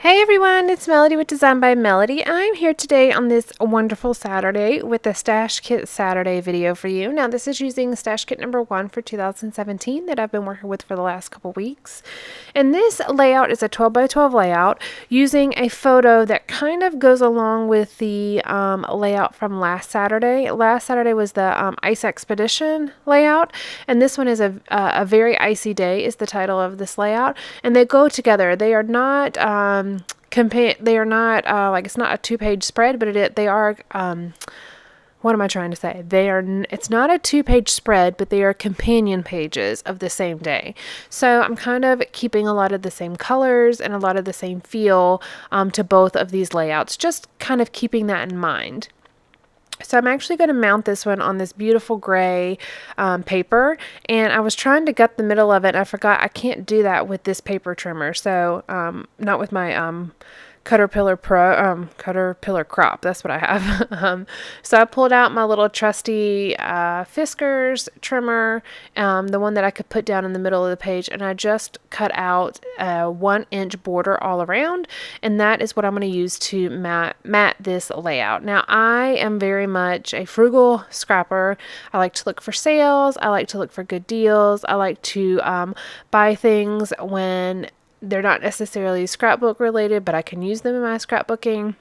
Hey everyone, it's Melody with Design by Melody. I'm here today on this wonderful Saturday with a Stash Kit Saturday video for you. Now this is using Stash Kit number 1 for 2017 that I've been working with for the last couple weeks. And this layout is a 12 by 12 layout using a photo that kind of goes along with the layout from last Saturday. Last Saturday was the Ice Expedition layout, and this one is a very icy day is the title of this layout, and they go together. They are not they are not like, it's not a 2-page spread, but they are what am I trying to say? It's not a 2-page spread, but they are companion pages of the same day. So I'm kind of keeping a lot of the same colors and a lot of the same feel to both of these layouts, just kind of keeping that in mind. So I'm actually going to mount this one on this beautiful gray paper, and I was trying to gut the middle of it, and I forgot I can't do that with this paper trimmer, so not with my Caterpillar Crop. That's what I have. So I pulled out my little trusty Fiskars trimmer, the one that I could put down in the middle of the page, and I just cut out a 1-inch border all around, and that is what I'm going to use to mat this layout. Now I am very much a frugal scrapper. I like to look for sales. I like to look for good deals. I like to buy things when they're not necessarily scrapbook related, but I can use them in my scrapbooking.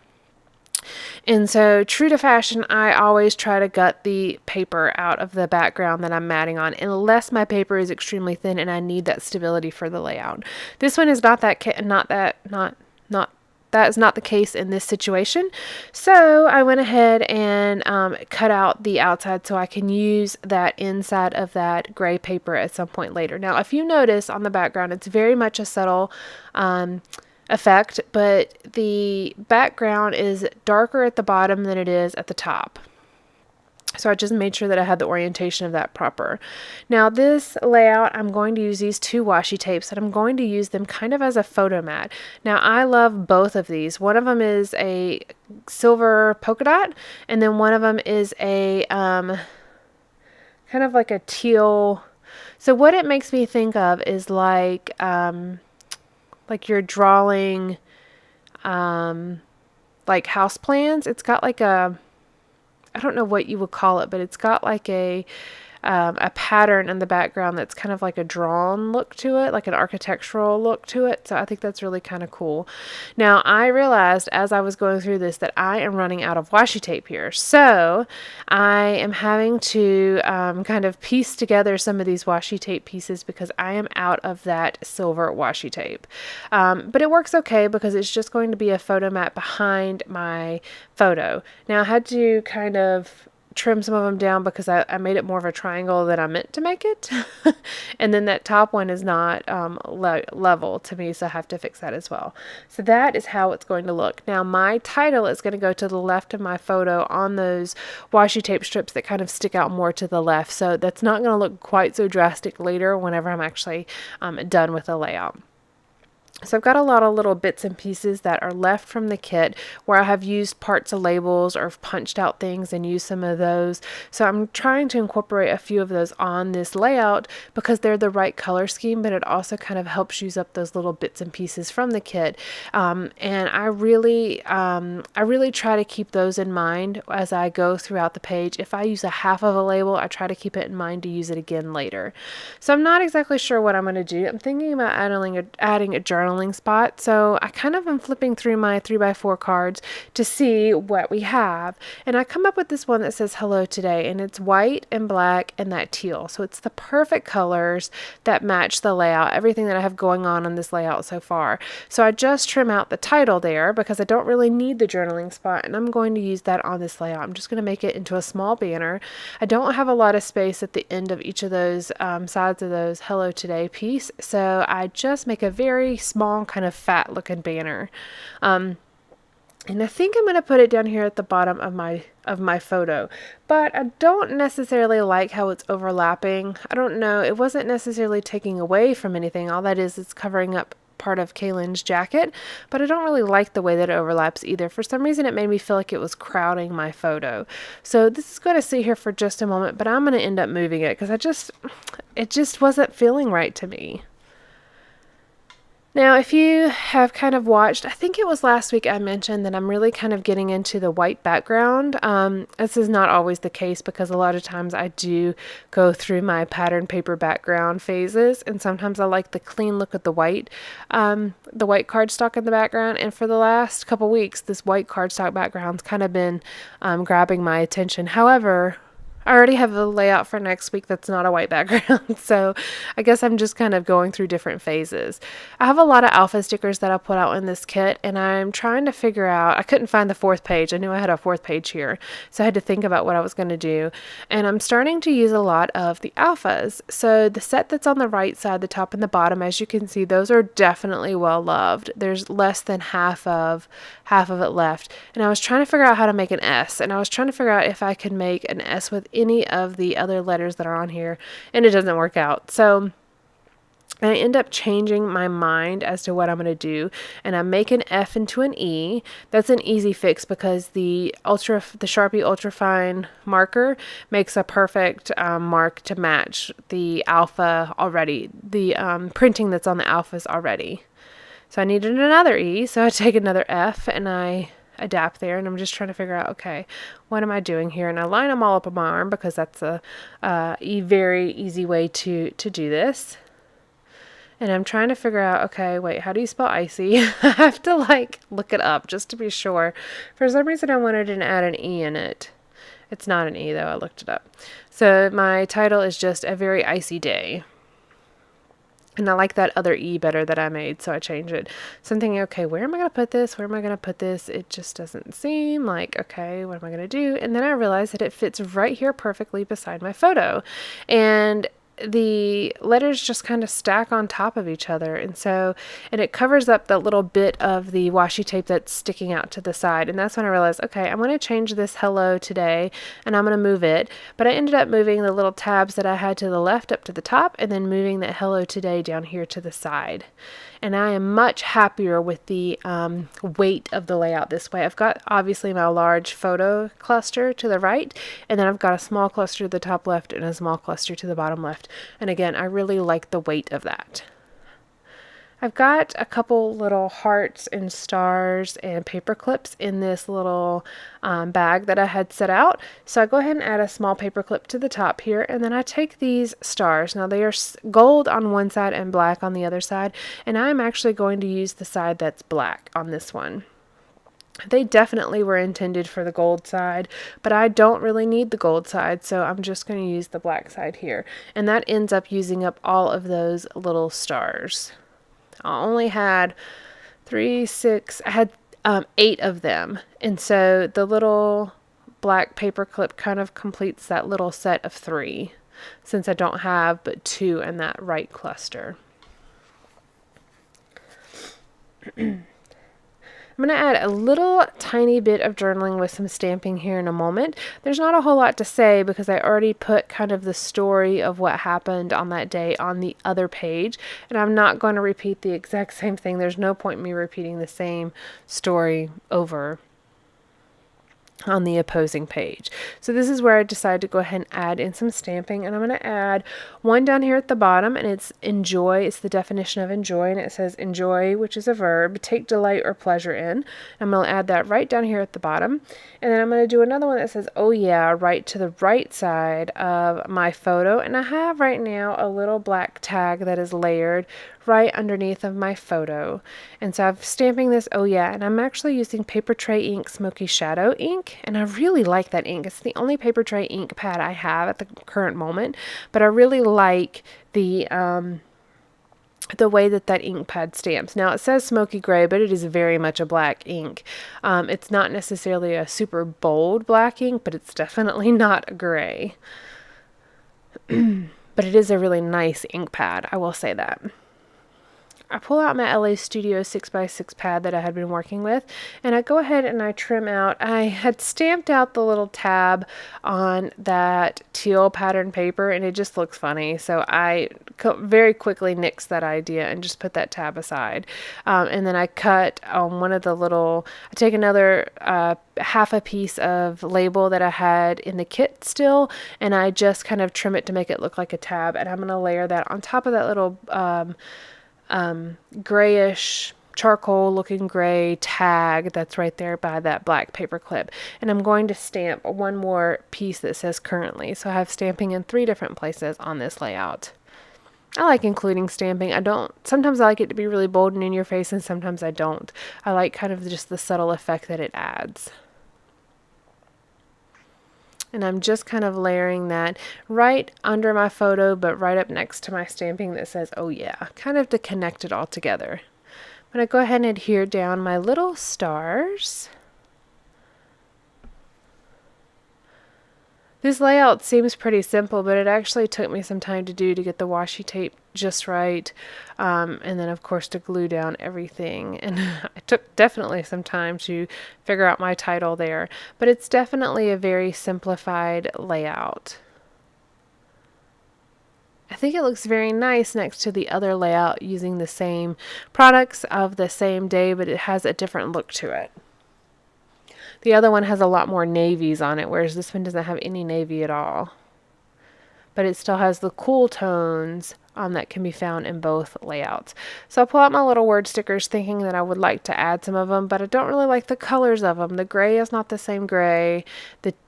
And so, true to fashion, I always try to gut the paper out of the background that I'm matting on, unless my paper is extremely thin and I need that stability for the layout. This one is that is not the case in this situation. So I went ahead and cut out the outside so I can use that inside of that gray paper at some point later. Now, if you notice on the background, it's very much a subtle effect, but the background is darker at the bottom than it is at the top. So I just made sure that I had the orientation of that proper. Now this layout, I'm going to use these 2 washi tapes, and I'm going to use them kind of as a photo mat. Now I love both of these. One of them is a silver polka dot, and then one of them is a kind of like a teal. So what it makes me think of is like you're drawing like house plans. It's got like I don't know what you would call it, but it's got like a pattern in the background that's kind of like a drawn look to it, like an architectural look to it. So I think that's really kind of cool. Now I realized as I was going through this that I am running out of washi tape here. So I am having to kind of piece together some of these washi tape pieces because I am out of that silver washi tape. But it works okay because it's just going to be a photo mat behind my photo. Now I had to kind of trim some of them down because I made it more of a triangle than I meant to make it. And then that top one is not level to me, so I have to fix that as well. So that is how it's going to look. Now my title is going to go to the left of my photo on those washi tape strips that kind of stick out more to the left. So that's not going to look quite so drastic later whenever I'm actually done with the layout. So I've got a lot of little bits and pieces that are left from the kit where I have used parts of labels or punched out things and used some of those. So I'm trying to incorporate a few of those on this layout because they're the right color scheme, but it also kind of helps use up those little bits and pieces from the kit. And I really try to keep those in mind as I go throughout the page. If I use a half of a label, I try to keep it in mind to use it again later. So I'm not exactly sure what I'm going to do. I'm thinking about adding a journaling spot. So I kind of am flipping through my 3x4 cards to see what we have. And I come up with this one that says hello today, and it's white and black and that teal. So it's the perfect colors that match the layout, everything that I have going on this layout so far. So I just trim out the title there because I don't really need the journaling spot, and I'm going to use that on this layout. I'm just going to make it into a small banner. I don't have a lot of space at the end of each of those sides of those hello today piece. So I just make a very small kind of fat looking banner. And I think I'm going to put it down here at the bottom of my photo, but I don't necessarily like how it's overlapping. I don't know. It wasn't necessarily taking away from anything. All that is, it's covering up part of Kaylin's jacket, but I don't really like the way that it overlaps either. For some reason, it made me feel like it was crowding my photo. So this is going to sit here for just a moment, but I'm going to end up moving it because it just wasn't feeling right to me. Now, if you have kind of watched, I think it was last week I mentioned that I'm really kind of getting into the white background. This is not always the case because a lot of times I do go through my pattern paper background phases, and sometimes I like the clean look of the white cardstock in the background. And for the last couple weeks, this white cardstock background's kind of been grabbing my attention. However, I already have a layout for next week that's not a white background, so I guess I'm just kind of going through different phases. I have a lot of alpha stickers that I put out in this kit, and I'm trying to figure out, I couldn't find the fourth page. I knew I had a fourth page here, so I had to think about what I was going to do, and I'm starting to use a lot of the alphas. So the set that's on the right side, the top and the bottom, as you can see, those are definitely well loved. There's less than half of it left, and I was trying to figure out how to make an S, and I was trying to figure out if I could make an S with any of the other letters that are on here, and it doesn't work out. So I end up changing my mind as to what I'm going to do, and I make an F into an E. That's an easy fix because the Sharpie Ultrafine marker makes a perfect mark to match the alpha already, the printing that's on the alphas already. So I needed another E, so I take another F and I adapt there, and I'm just trying to figure out, okay, what am I doing here? And I line them all up on my arm because that's a very easy way to do this. And I'm trying to figure out, okay, wait, how do you spell icy? I have to like look it up just to be sure. For some reason I wanted to add an E in it. It's not an E though, I looked it up. So my title is just A Very Icy Day. And I like that other E better that I made, so I change it. So I'm thinking, okay, where am I going to put this? Where am I going to put this? It just doesn't seem like, okay, what am I going to do? And then I realized that it fits right here perfectly beside my photo. And the letters just kind of stack on top of each other, and it covers up that little bit of the washi tape that's sticking out to the side. And that's when I realized, okay, I'm going to change this hello today, and I'm going to move it. But I ended up moving the little tabs that I had to the left up to the top, and then moving that hello today down here to the side. And I am much happier with the weight of the layout this way. I've got obviously my large photo cluster to the right, and then I've got a small cluster to the top left and a small cluster to the bottom left. And again, I really like the weight of that. I've got a couple little hearts and stars and paper clips in this little bag that I had set out. So I go ahead and add a small paper clip to the top here, and then I take these stars. Now they are gold on one side and black on the other side, and I'm actually going to use the side that's black on this one. They definitely were intended for the gold side, but I don't really need the gold side, so I'm just going to use the black side here. And that ends up using up all of those little stars. I only had 8 of them, and so the little black paper clip kind of completes that little set of 3, since I don't have but 2 in that right cluster. I'm going to add a little tiny bit of journaling with some stamping here in a moment. There's not a whole lot to say because I already put kind of the story of what happened on that day on the other page, and I'm not going to repeat the exact same thing. There's no point in me repeating the same story over on the opposing page. So this is where I decided to go ahead and add in some stamping, and I'm going to add one down here at the bottom, and it's enjoy. It's the definition of enjoy, and it says enjoy, which is a verb, take delight or pleasure in. I'm going to add that right down here at the bottom, and then I'm going to do another one that says oh yeah right to the right side of my photo, and I have right now a little black tag that is layered right underneath of my photo. And so I'm stamping this oh yeah, and I'm actually using Papertrey ink Smoky Shadow ink, and I really like that ink. It's the only Papertrey ink pad I have at the current moment, but I really like the way that ink pad stamps. Now it says smoky gray, but it is very much a black ink. It's not necessarily a super bold black ink, but it's definitely not a gray. But it is a really nice ink pad, I will say that. I pull out my LA Studio 6x6 pad that I had been working with, and I go ahead and I trim out. I had stamped out the little tab on that teal pattern paper, and it just looks funny, so I very quickly nixed that idea and just put that tab aside. And then I cut on one of the little, I take another half a piece of label that I had in the kit still, and I just kind of trim it to make it look like a tab, and I'm going to layer that on top of that little grayish charcoal looking gray tag that's right there by that black paper clip. And I'm going to stamp one more piece that says currently. So I have stamping in 3 different places on this layout. I like including stamping. Sometimes I like it to be really bold and in your face, and sometimes I don't. I like kind of just the subtle effect that it adds. And I'm just kind of layering that right under my photo, but right up next to my stamping that says, oh yeah, kind of to connect it all together. I'm going to go ahead and adhere down my little stars. This layout seems pretty simple, but it actually took me some time to do to get the washi tape just right, and then of course to glue down everything. And it took definitely some time to figure out my title there, but it's definitely a very simplified layout. I think it looks very nice next to the other layout using the same products of the same day, but it has a different look to it. The other one has a lot more navies on it, whereas this one doesn't have any navy at all. But it still has the cool tones that can be found in both layouts. So I'll pull out my little word stickers thinking that I would like to add some of them, but I don't really like the colors of them. The gray is not the same gray.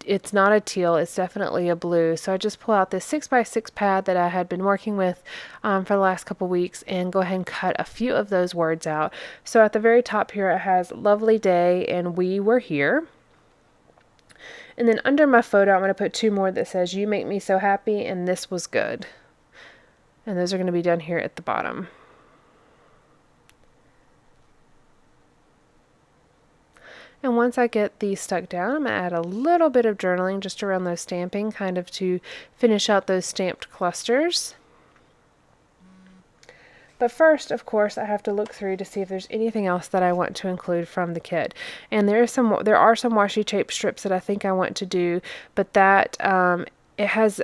It's not a teal. It's definitely a blue. So I just pull out this 6x6 pad that I had been working with for the last couple weeks and go ahead and cut a few of those words out. So at the very top here it has lovely day and we were here. And then under my photo, I'm going to put 2 more that says, you make me so happy, and this was good. And those are going to be done here at the bottom. And once I get these stuck down, I'm going to add a little bit of journaling just around those stamping, kind of to finish out those stamped clusters. But first, of course, I have to look through to see if there's anything else that I want to include from the kit. And there are some washi tape strips that I think I want to do, but that it has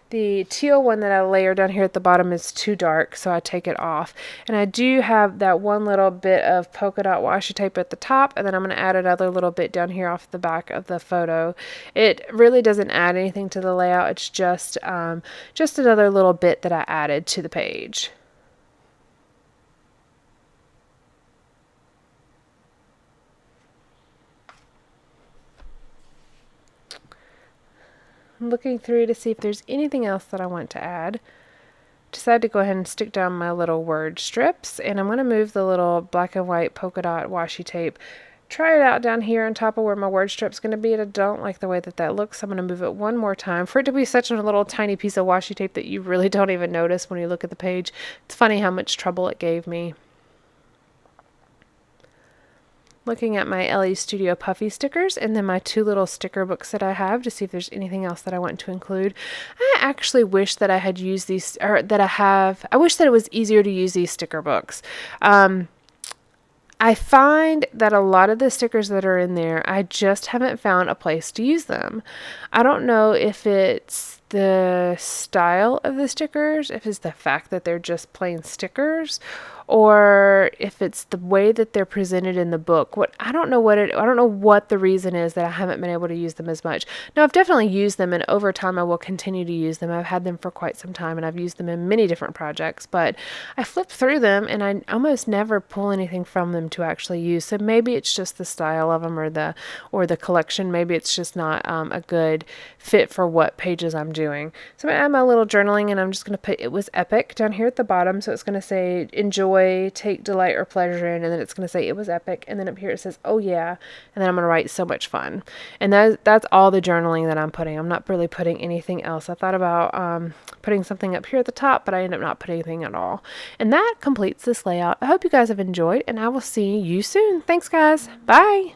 the teal one that I layer down here at the bottom is too dark, so I take it off. And I do have that one little bit of polka dot washi tape at the top, and then I'm going to add another little bit down here off the back of the photo. It really doesn't add anything to the layout. It's just another little bit that I added to the page. I'm looking through to see if there's anything else that I want to add. Decided to go ahead and stick down my little word strips, and I'm going to move the little black and white polka dot washi tape. Try it out down here on top of where my word strip's going to be, and I don't like the way that looks, so I'm going to move it one more time for it to be such a little tiny piece of washi tape that you really don't even notice when you look at the page. It's funny how much trouble it gave me. Looking at my LA Studio Puffy stickers and then my 2 little sticker books that I have to see if there's anything else that I want to include. I actually wish that I had used these, or that I wish that it was easier to use these sticker books. I find that a lot of the stickers that are in there, I just haven't found a place to use them. I don't know if it's the style of the stickers, if it's the fact that they're just plain stickers, or if it's the way that they're presented in the book. I don't know what the reason is that I haven't been able to use them as much. Now, I've definitely used them, and over time I will continue to use them. I've had them for quite some time, and I've used them in many different projects, but I flip through them and I almost never pull anything from them to actually use. So maybe it's just the style of them or the collection. Maybe it's just not a good fit for what pages I'm doing. So I'm going to add my little journaling, and I'm just going to put "It was epic" down here at the bottom. So it's going to say enjoy, take delight or pleasure in, and then it's going to say "It was epic," and then up here it says "Oh yeah," and then I'm going to write "So much fun." And that's all the journaling that I'm putting. I'm not really putting anything else. I thought about putting something up here at the top, but I ended up not putting anything at all. And that completes this layout. I hope you guys have enjoyed, and I will see you soon. Thanks, guys. Bye.